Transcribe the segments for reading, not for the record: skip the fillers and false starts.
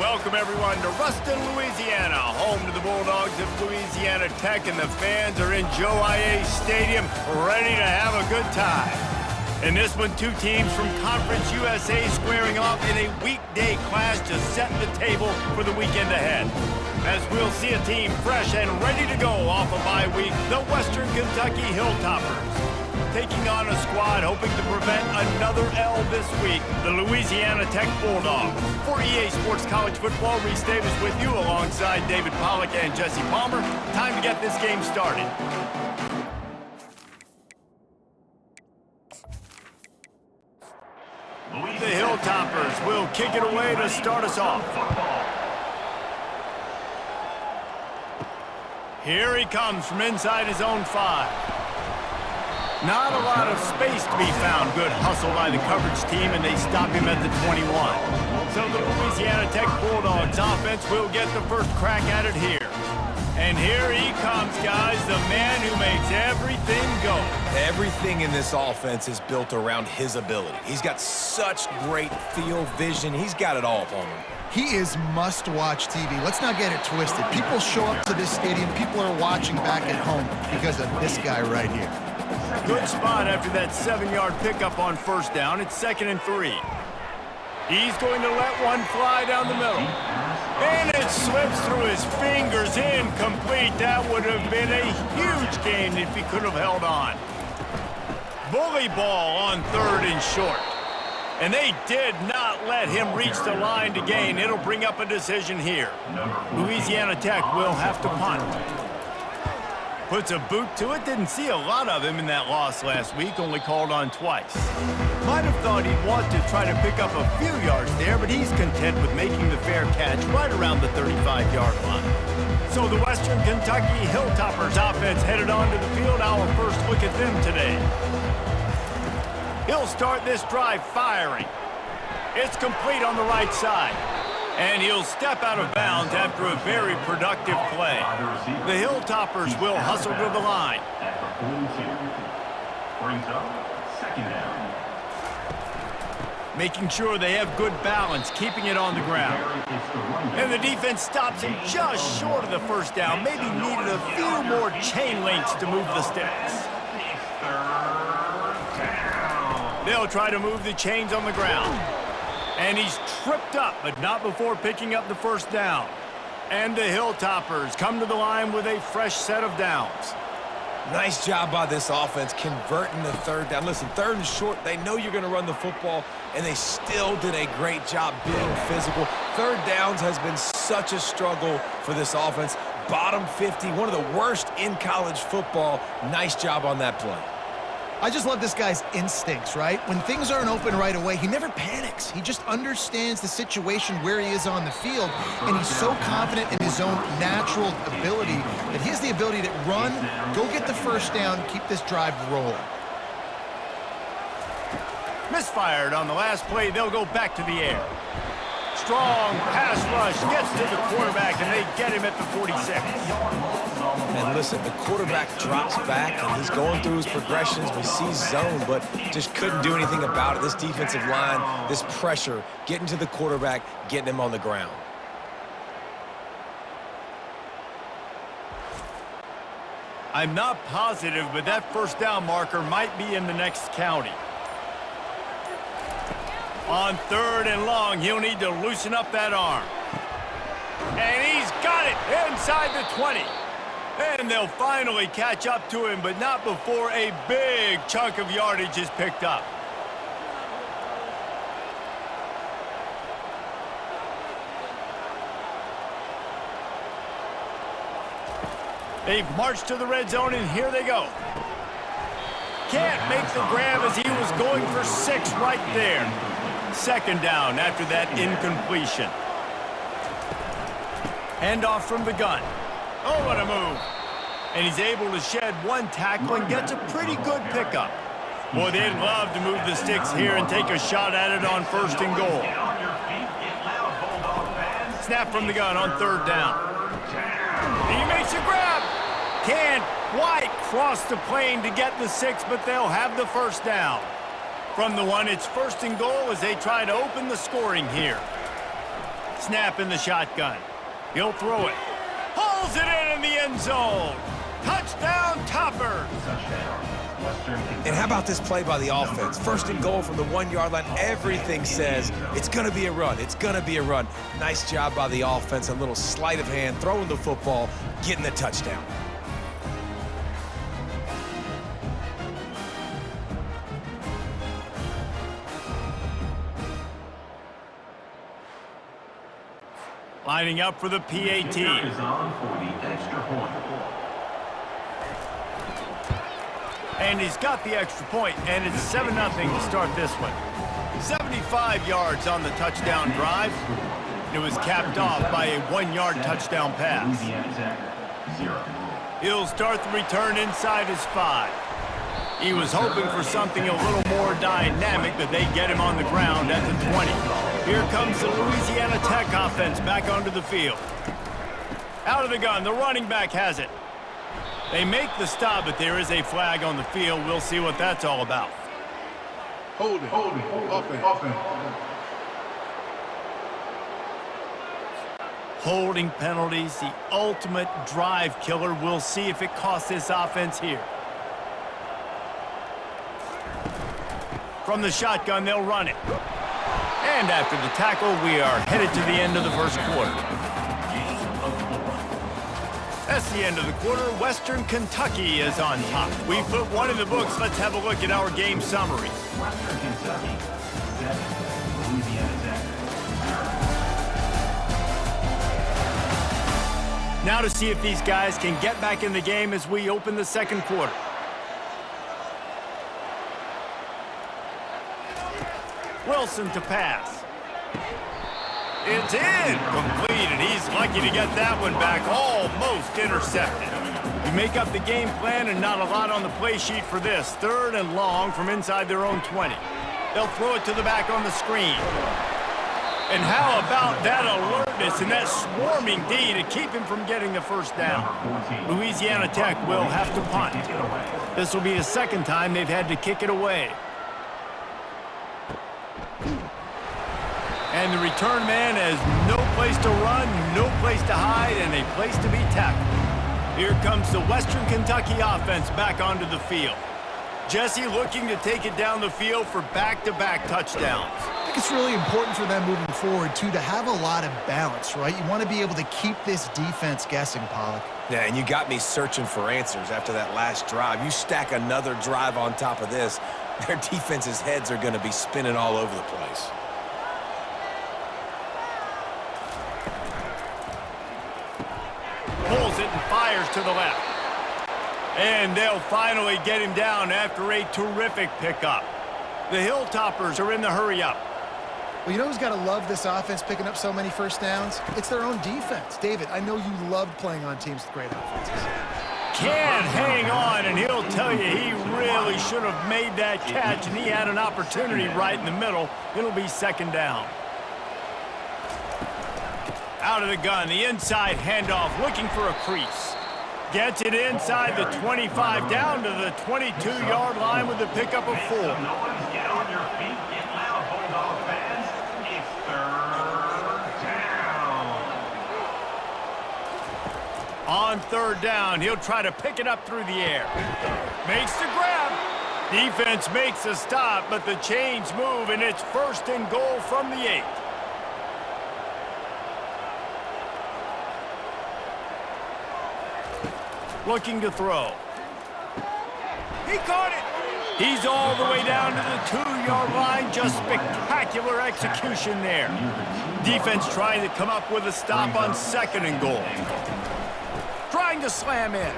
Welcome, everyone, to Ruston, Louisiana, home to the Bulldogs of Louisiana Tech, and the fans are in Joe IA Stadium, ready to have a good time. In this one, two teams from Conference USA squaring off in a weekday clash to set the table for the weekend ahead. As we'll see a team fresh and ready to go off a bye week, the Western Kentucky Hilltoppers. Taking on a squad hoping to prevent another L this week, the Louisiana Tech Bulldogs. For EA Sports College Football, Reese Davis with you alongside David Pollack and Jesse Palmer. Time to get this game started. The Hilltoppers will kick it away to start us off. Here he comes from inside his own 5. Not a lot of space to be found. Good hustle by the coverage team, and they stop him at the 21. So the Louisiana Tech Bulldogs offense will get the first crack at it here. And here he comes, guys, the man who makes everything go. Everything in this offense is built around his ability. He's got such great field vision. He's got it all upon him. He is must-watch TV. Let's not get it twisted. People show up to this stadium. People are watching back at home because of this guy right here. Good spot after that 7-yard pickup on first down. It's 2nd and 3. He's going to let one fly down the middle. And it slips through his fingers, incomplete. That would have been a huge gain if he could have held on. Bully ball on 3rd and short. And they did not let him reach the line to gain. It'll bring up a decision here. Louisiana Tech will have to punt. Puts a boot to it. Didn't see a lot of him in that loss last week, only called on twice. Might have thought he'd want to try to pick up a few yards there, but he's content with making the fair catch right around the 35-yard line. So the Western Kentucky Hilltoppers offense headed onto the field. Our first look at them today. He'll start this drive firing. It's complete on the right side. And he'll step out of bounds after a very productive play. The Hilltoppers will hustle to the line. Brings up 2nd down. Making sure they have good balance, keeping it on the ground. And the defense stops him just short of the first down. Maybe needed a few more chain links to move the sticks. They'll try to move the chains on the ground. And he's tripped up, but not before picking up the first down. And the Hilltoppers come to the line with a fresh set of downs. Nice job by this offense converting the 3rd down. Listen, 3rd and short, they know you're going to run the football, and they still did a great job being physical. 3rd downs has been such a struggle for this offense. Bottom 50, one of the worst in college football. Nice job on that play. I just love this guy's instincts, right? When things aren't open right away, he never panics. He just understands the situation where he is on the field, and he's so confident in his own natural ability that he has the ability to run, go get the first down, keep this drive rolling. Misfired on the last play. They'll go back to the air. Strong pass rush gets to the quarterback, and they get him at the 46. And listen, the quarterback drops back, and he's going through his progressions. We see zone, but just couldn't do anything about it. This defensive line, this pressure, getting to the quarterback, getting him on the ground. I'm not positive, but that first down marker might be in the next county. On 3rd and long, he'll need to loosen up that arm. And he's got it inside the 20. And they'll finally catch up to him, but not before a big chunk of yardage is picked up. They've marched to the red zone, and here they go. Can't make the grab as he was going for 6 right there. 2nd down after that incompletion. Handoff from the gun. Oh, what a move. And he's able to shed one tackle and gets a pretty good pickup. Boy, they'd love to move the sticks here and take a shot at it on 1st and goal. Snap from the gun on 3rd down. He makes a grab. Can't quite cross the plane to get the 6, but they'll have the first down. From the 1, it's 1st and goal as they try to open the scoring here. Snap in the shotgun. He'll throw it. Pulls it in the end zone. Touchdown, Toppers. And how about this play by the offense? First and goal from the 1-yard line. Everything says it's going to be a run. It's going to be a run. Nice job by the offense. A little sleight of hand, throwing the football, getting the touchdown. Lining up for the PAT. Is on for the extra point. And he's got the extra point, and it's 7-0 to start this one. 75 yards on the touchdown drive. It was capped off by a 1-yard touchdown pass. Louisiana 0. He'll start the return inside his 5. He was hoping for something a little more dynamic, but they get him on the ground at the 20. Here comes the Louisiana Tech offense back onto the field. Out of the gun, the running back has it. They make the stop, but there is a flag on the field. We'll see what that's all about. Hold it. Offense. Holding penalties, the ultimate drive killer. We'll see if it costs this offense here. From the shotgun, they'll run it. And after the tackle, we are headed to the end of the first quarter. That's the end of the quarter. Western Kentucky is on top. We put one in the books. Let's have a look at our game summary. Western Kentucky 7. Louisiana Tech 0. Now to see if these guys can get back in the game as we open the second quarter. Wilson to pass. It's in. Completed. He's lucky to get that one back. Almost intercepted. You make up the game plan and not a lot on the play sheet for this. 3rd and long from inside their own 20. They'll throw it to the back on the screen. And how about that alertness and that swarming D to keep him from getting the first down? Louisiana Tech will have to punt. This will be the second time they've had to kick it away. And the return man has no place to run, no place to hide, and a place to be tackled. Here comes the Western Kentucky offense back onto the field. Jesse looking to take it down the field for back-to-back touchdowns. I think it's really important for them moving forward, too, to have a lot of balance, right? You want to be able to keep this defense guessing, Pollock. Yeah, and you got me searching for answers after that last drive. You stack another drive on top of this, their defense's heads are going to be spinning all over the place. Pulls it and fires to the left. And they'll finally get him down after a terrific pickup. The Hilltoppers are in the hurry-up. Well, you know who's got to love this offense picking up so many first downs? It's their own defense. David, I know you loved playing on teams with great offenses. Can't hang on, and he'll tell you he really should have made that catch, and he had an opportunity right in the middle. It'll be 2nd down. Out of the gun, the inside handoff, looking for a crease. Gets it inside the 25, down to the 22-yard line with a pickup of 4. Get on your feet, get loud, Bulldog fans. It's 3rd down. On 3rd down, he'll try to pick it up through the air. Makes the grab. Defense makes a stop, but the chains move, and it's 1st and goal from the 8. Looking to throw. He caught it. He's all the way down to the 2-yard line. Just spectacular execution there. Defense trying to come up with a stop on 2nd and goal. Trying to slam in.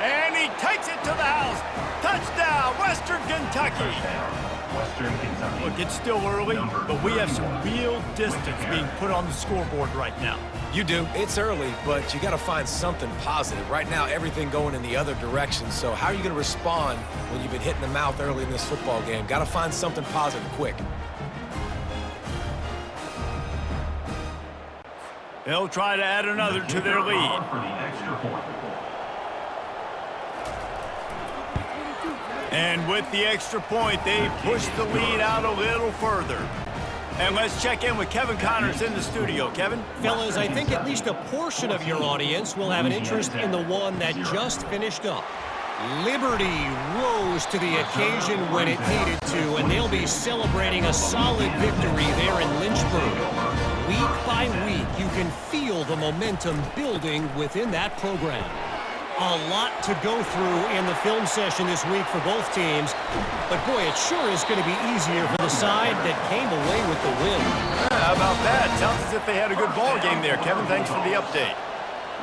And he takes it to the house. Touchdown, Western Kentucky. Western Kentucky. Look, it's still early, but we have some real distance being put on the scoreboard right now. You do. It's early, but you got to find something positive. Right now, everything going in the other direction. So how are you going to respond when you've been hitting the mouth early in this football game? Got to find something positive quick. They'll try to add another to their lead. For the extra point. And with the extra point, they push the lead out a little further. And let's check in with Kevin Connors in the studio. Kevin? Fellas, I think at least a portion of your audience will have an interest in the one that just finished up. Liberty rose to the occasion when it needed to, and they'll be celebrating a solid victory there in Lynchburg. Week by week, you can feel the momentum building within that program. A lot to go through in the film session this week for both teams, but boy, it sure is going to be easier for the side that came away with the win. How about that? Sounds as if they had a good ball game there. Kevin, thanks for the update.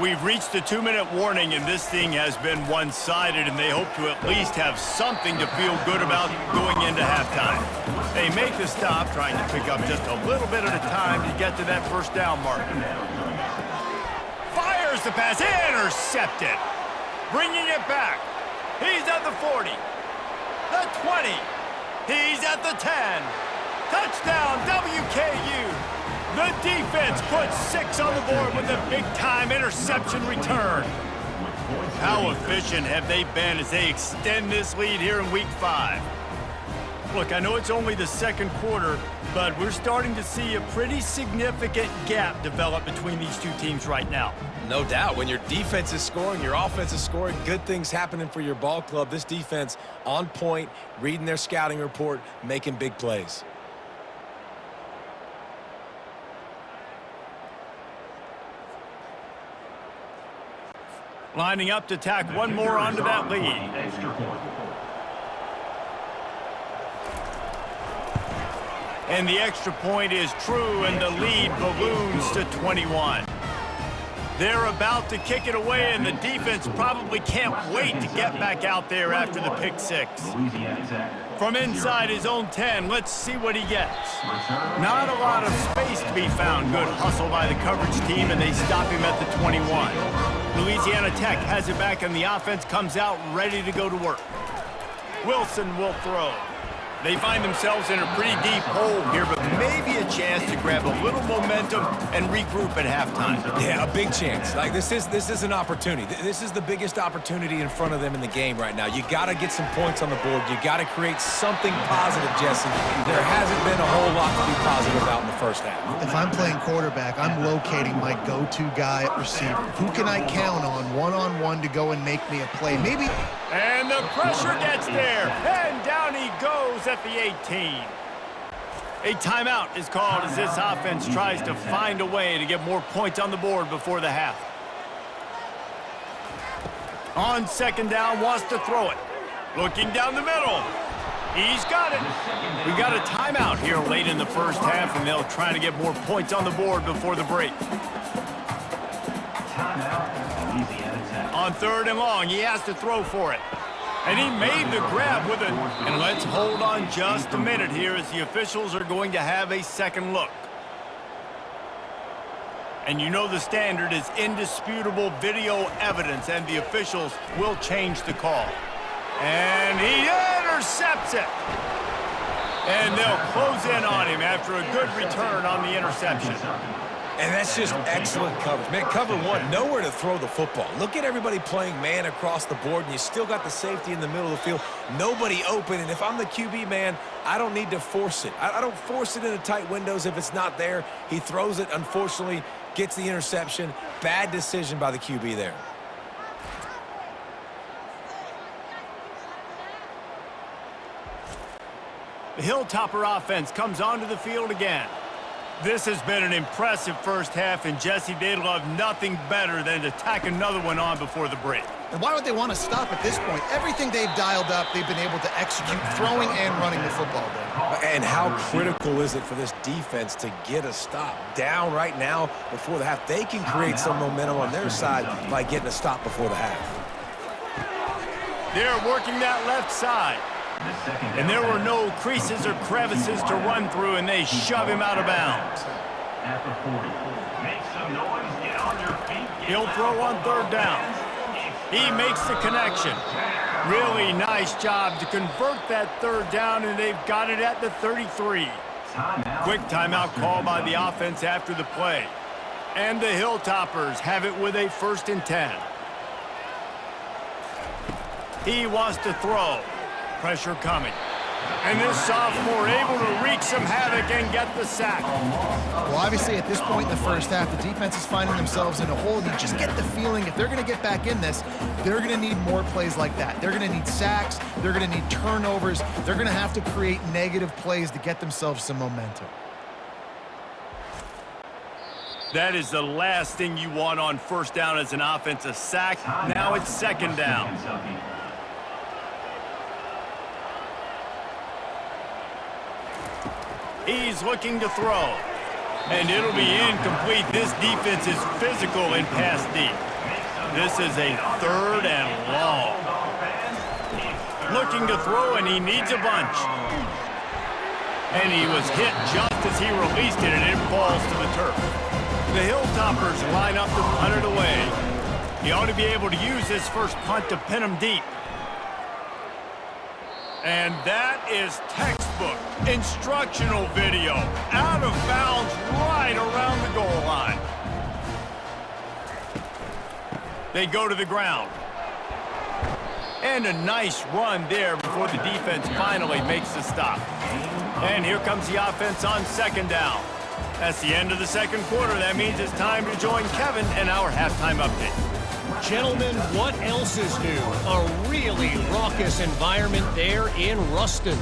We've reached the 2-minute warning, and this thing has been one-sided, and they hope to at least have something to feel good about going into halftime. They make the stop, trying to pick up just a little bit at a time to get to that first down mark. Fires the pass, intercepted. Bringing it back. He's at the 40. The 20. He's at the 10. Touchdown, WKU. The defense puts 6 on the board with a big-time interception return. How efficient have they been as they extend this lead here in Week 5? Look, I know it's only the second quarter, but we're starting to see a pretty significant gap develop between these two teams right now. No doubt. When your defense is scoring, your offense is scoring, good things happening for your ball club. This defense on point, reading their scouting report, making big plays. Lining up to tack one more onto that lead. And the extra point is true, and the lead balloons to 21. They're about to kick it away, and the defense probably can't wait to get back out there after the pick 6. From inside his own 10, let's see what he gets. Not a lot of space to be found. Good hustle by the coverage team, and they stop him at the 21. Louisiana Tech has it back, and the offense comes out ready to go to work. Wilson will throw. They find themselves in a pretty deep hole here, but maybe a chance to grab a little momentum and regroup at halftime. Yeah, a big chance. Like this is an opportunity. This is the biggest opportunity in front of them in the game right now. You got to get some points on the board. You got to create something positive, Jesse. There hasn't been a whole lot to be positive about in the first half. If I'm playing quarterback, I'm locating my go-to guy at receiver. Who can I count on one-on-one to go and make me a play? Maybe. And the pressure gets there, and down he goes at the 18. A timeout is called as this offense tries to find a way to get more points on the board before the half. On second down, wants to throw it. Looking down the middle. He's got it. We got a timeout here late in the first half, and they'll try to get more points on the board before the break. On third and long, he has to throw for it. And he made the grab with it. And let's hold on just a minute here as the officials are going to have a second look. And you know the standard is indisputable video evidence, and the officials will change the call. And he intercepts it. And they'll close in on him after a good return on the interception. And that's just excellent coverage. Man, cover one, nowhere to throw the football. Look at everybody playing man across the board, and you still got the safety in the middle of the field. Nobody open, and if I'm the QB, man, I don't need to force it. I don't force it into tight windows if it's not there. He throws it, unfortunately, gets the interception. Bad decision by the QB there. The Hilltopper offense comes onto the field again. This has been an impressive first half, and Jesse, they'd love nothing better than to tack another one on before the break. And why would they want to stop at this point? Everything they've dialed up, they've been able to execute, throwing and running the football there. And how critical is it for this defense to get a stop down right now before the half? They can create some momentum on their side by getting a stop before the half. They're working that left side. And there were no creases or crevices to run through, and they shove him out of bounds. He'll throw on third down. He makes the connection. Really nice job to convert that third down, and they've got it at the 33. Quick timeout call by the offense after the play. And the Hilltoppers have it with a 1st and 10. He wants to throw. Pressure coming. And this sophomore able to wreak some havoc and get the sack. Well, obviously, at this point in the first half, the defense is finding themselves in a hole. And you just get the feeling if they're going to get back in this, they're going to need more plays like that. They're going to need sacks. They're going to need turnovers. They're going to have to create negative plays to get themselves some momentum. That is the last thing you want on first down as an offense, a sack. Now it's second down. He's looking to throw. And it'll be incomplete. This defense is physical and pass deep. This is a third and long. Looking to throw, and he needs a bunch. And he was hit just as he released it, and it falls to the turf. The Hilltoppers line up to punt it away. He ought to be able to use this first punt to pin him deep. And that is textbook instructional video. Out of bounds right around the goal line. They go to the ground. And a nice run there before the defense finally makes the stop. And here comes the offense on second down. That's the end of the second quarter. That means it's time to join Kevin and our halftime update. Gentlemen, what else is new? A really raucous environment there in Ruston.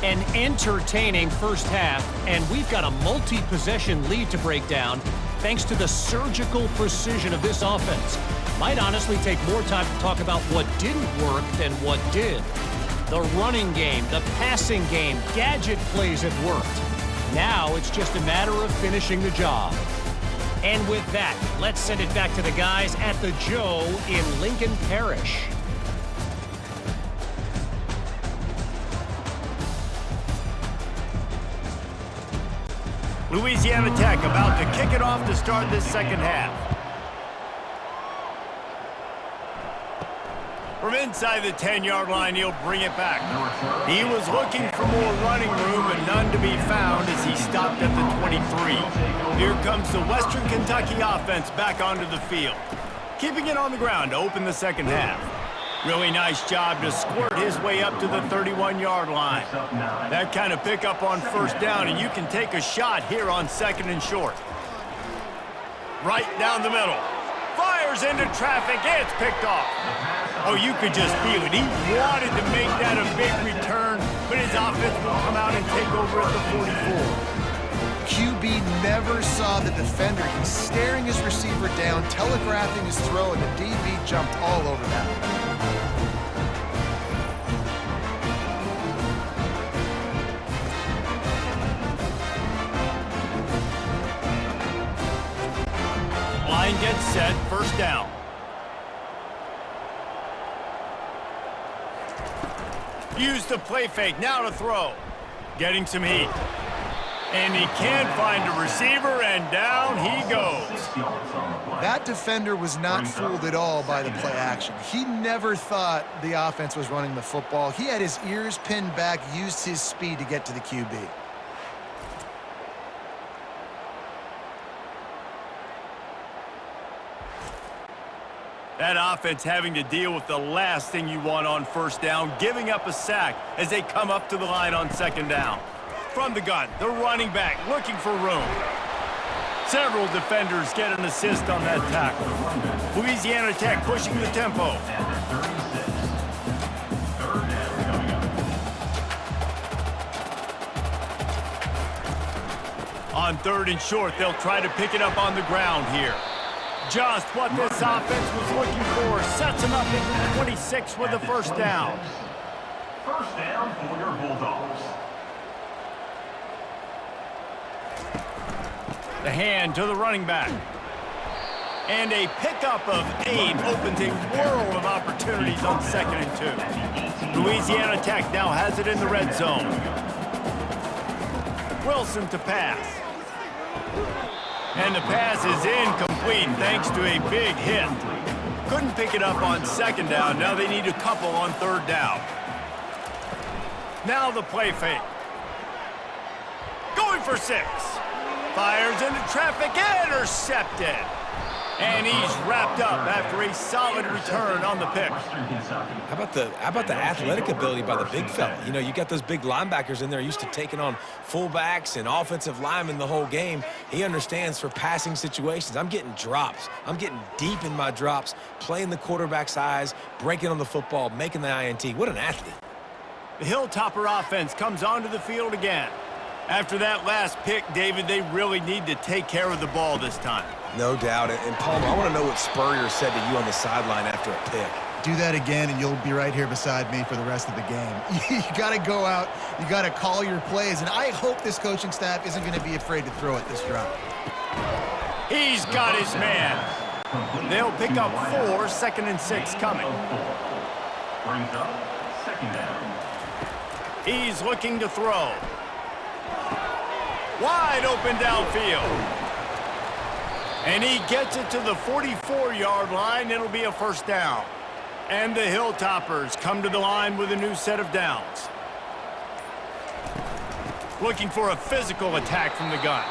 An entertaining first half, and we've got a multi-possession lead to break down thanks to the surgical precision of this offense. Might honestly take more time to talk about what didn't work than what did. The running game, the passing game, gadget plays have worked. Now it's just a matter of finishing the job. And with that, let's send it back to the guys at the Joe in Lincoln Parish. Louisiana Tech about to kick it off to start this second half. From inside the 10-yard line, he'll bring it back. He was looking for more running room, but none to be found as he stopped at the 23. Here comes the Western Kentucky offense back onto the field. Keeping it on the ground to open the second half. Really nice job to squirt his way up to the 31-yard line. That kind of pickup on first down, and you can take a shot here on second and short. Right down the middle. Fires into traffic. It's picked off. Oh, you could just feel it. He wanted to make that a big return, but his offense will come out and take over at the 44. QB never saw the defender. He's staring his receiver down, telegraphing his throw, and the DB jumped all over that. Line gets set, first down. Use the play fake, now to throw. Getting some heat. And he can't find a receiver, and down he goes. That defender was not fooled at all by the play action. He never thought the offense was running the football. He had his ears pinned back, used his speed to get to the QB. That offense having to deal with the last thing you want on first down, giving up a sack as they come up to the line on second down. From the gun, the running back looking for room. Several defenders get an assist on that tackle. Louisiana Tech pushing the tempo. On third and short, they'll try to pick it up on the ground here. Just what this offense was looking for. Sets him up at the 26 with the first down. First down for your Bulldogs. The hand to the running back. And a pickup of 8 opens a world of opportunities on second and 2. Louisiana Tech now has it in the red zone. Wilson to pass. And the pass is incomplete thanks to a big hit. Couldn't pick it up on second down. Now they need a couple on third down. Now the play fake. Going for 6. Fires into traffic, intercepted. And he's wrapped up after a solid return on the pick. How about the athletic ability by the big fella? You know, you got those big linebackers in there used to taking on fullbacks and offensive linemen the whole game. He understands for passing situations. I'm getting drops. I'm getting deep in my drops, playing the quarterback's eyes, breaking on the football, making the INT. What an athlete. The Hilltopper offense comes onto the field again. After that last pick, David, they really need to take care of the ball this time. No doubt. And Palmer, I want to know what Spurrier said to you on the sideline after a pick. Do that again, and you'll be right here beside me for the rest of the game. You got to go out. You got to call your plays, and I hope this coaching staff isn't going to be afraid to throw it this drive. He's got his man. They'll pick up 4, 2nd and 6 coming. Brings up 2nd down. He's looking to throw. Wide open downfield. And he gets it to the 44-yard line. It'll be a 1st down. And the Hilltoppers come to the line with a new set of downs. Looking for a physical attack from the gun.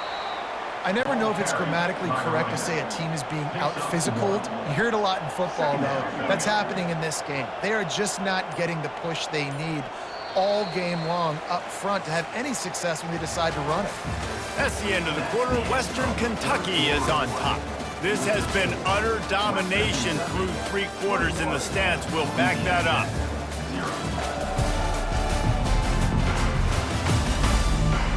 I never know if it's grammatically correct to say a team is being out-physicaled. You hear it a lot in football, though. That's happening in this game. They are just not getting the push they need all game long up front to have any success when they decide to run it. That's the end of the quarter. Western Kentucky is on top. This has been utter domination through 3 quarters, and the stats will back that up.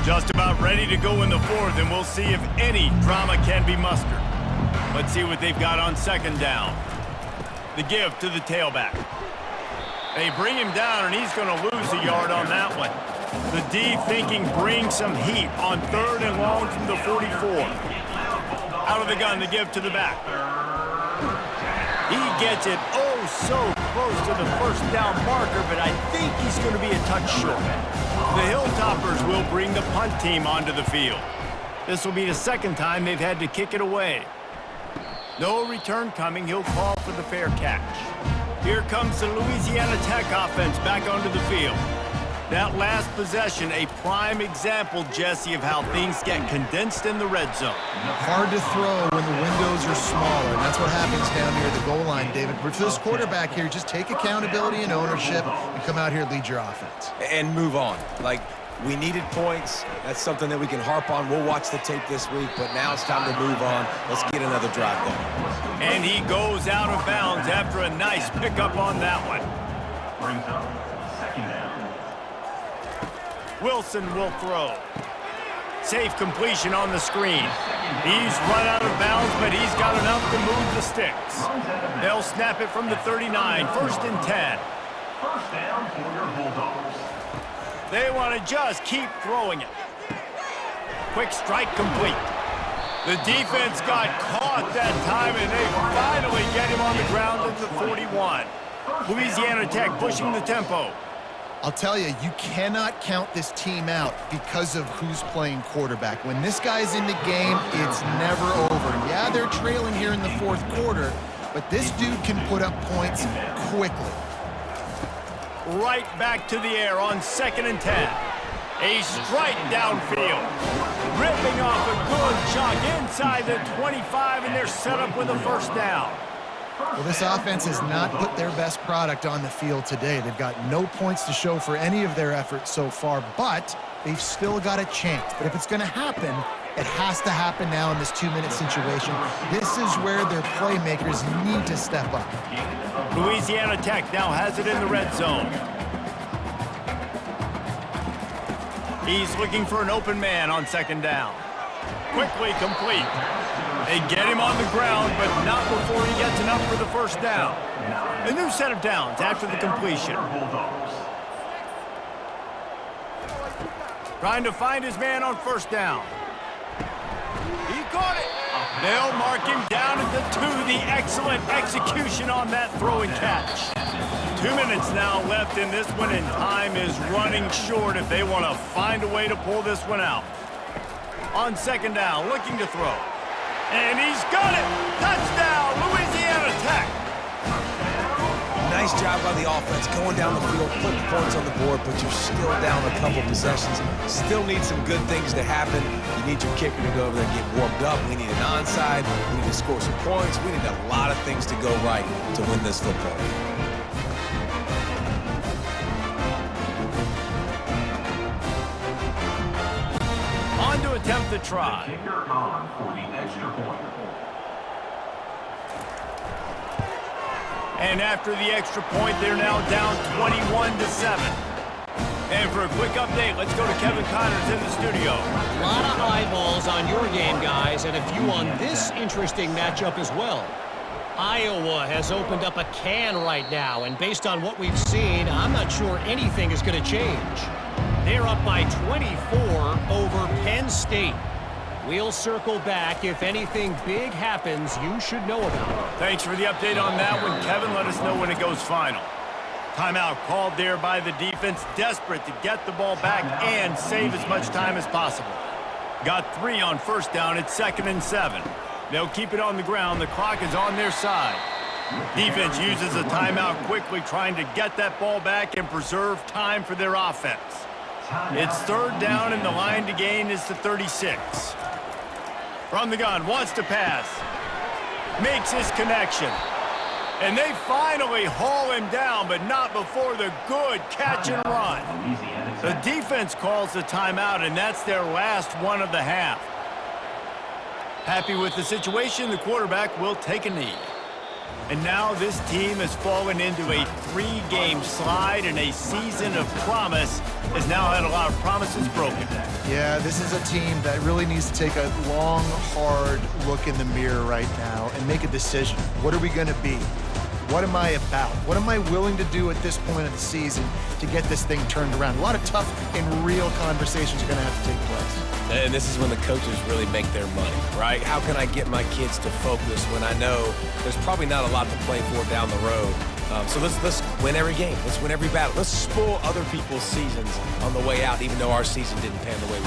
Just about ready to go in the 4th, and we'll see if any drama can be mustered. Let's see what they've got on 2nd down. The give to the tailback. They bring him down, and he's going to lose a yard on that one. The D thinking bring some heat on 3rd and long from the 44. Out of the gun, the give to the back. He gets it so close to the 1st down marker, but I think he's going to be a touch short. The Hilltoppers will bring the punt team onto the field. This will be the 2nd time they've had to kick it away. No return coming. He'll call for the fair catch. Here comes the Louisiana Tech offense back onto the field. That last possession, a prime example, Jesse, of how things get condensed in the red zone. Hard to throw when the windows are smaller, and that's what happens down near the goal line, David. But for this quarterback here, just take accountability and ownership and come out here and lead your offense. And move on. Like, we needed points. That's something that we can harp on. We'll watch the tape this week, but now it's time to move on. Let's get another drive going. And he goes out of bounds after a nice pickup on that one. Brings up 2nd down. Wilson will throw. Safe completion on the screen. He's run out of bounds, but he's got enough to move the sticks. They'll snap it from the 39, 1st and 10. 1st down for your Bulldogs. They want to just keep throwing it. Quick strike complete. The defense got caught that time, and they finally get him on the ground at the 41. Louisiana Tech pushing the tempo. I'll tell you, you cannot count this team out because of who's playing quarterback. When this guy's in the game, it's never over. Yeah, they're trailing here in the 4th quarter, but this dude can put up points quickly. Right back to the air on 2nd and 10. A strike downfield. Ripping off a good chunk inside the 25, and they're set up with a 1st down. Well, this offense has not put their best product on the field today. They've got no points to show for any of their efforts so far, but they've still got a chance. But if it's going to happen, it has to happen now in this 2-minute situation. This is where their playmakers need to step up. Louisiana Tech now has it in the red zone. He's looking for an open man on 2nd down. Quickly complete. They get him on the ground, but not before he gets enough for the 1st down. A new set of downs after the completion. Trying to find his man on 1st down. He caught it. They'll mark him down at the 2. The excellent execution on that throw and catch. 2 minutes now left in this one, and time is running short if they want to find a way to pull this one out. On 2nd down, looking to throw. And he's got it! Touchdown, Louisiana Tech! Nice job by the offense, going down the field, putting points on the board, but you're still down a couple possessions. Still need some good things to happen. You need your kicker to go over there and get warmed up. We need an onside. We need to score some points. We need a lot of things to go right to win this football game. On to attempt the try. Kicker on for the extra point. And after the extra point, they're now down 21-7. And for a quick update, let's go to Kevin Connors in the studio. A lot of eyeballs on your game, guys, and a few on this interesting matchup as well. Iowa has opened up a can right now, and based on what we've seen, I'm not sure anything is going to change. They're up by 24 over Penn State. We'll circle back. If anything big happens, you should know about it. Thanks for the update on that one, Kevin. Let us know when it goes final. Timeout called there by the defense, desperate to get the ball back and save as much time as possible. Got 3 on first down. It's 2nd and 7. They'll keep it on the ground. The clock is on their side. Defense uses a timeout quickly, trying to get that ball back and preserve time for their offense. It's 3rd down, and the line to gain is to 36. From the gun, wants to pass. Makes his connection. And they finally haul him down, but not before the good catch and run. The defense calls the timeout, and that's their last one of the half. Happy with the situation, the quarterback will take a knee. And now this team has fallen into a 3-game slide, and a season of promise has now had a lot of promises broken. Yeah, this is a team that really needs to take a long, hard look in the mirror right now and make a decision. What are we going to be? What am I about? What am I willing to do at this point of the season to get this thing turned around? A lot of tough and real conversations are going to have to take place. And this is when the coaches really make their money, right? How can I get my kids to focus when I know there's probably not a lot to play for down the road? So let's win every game. Let's win every battle. Let's spoil other people's seasons on the way out, even though our season didn't pan the way we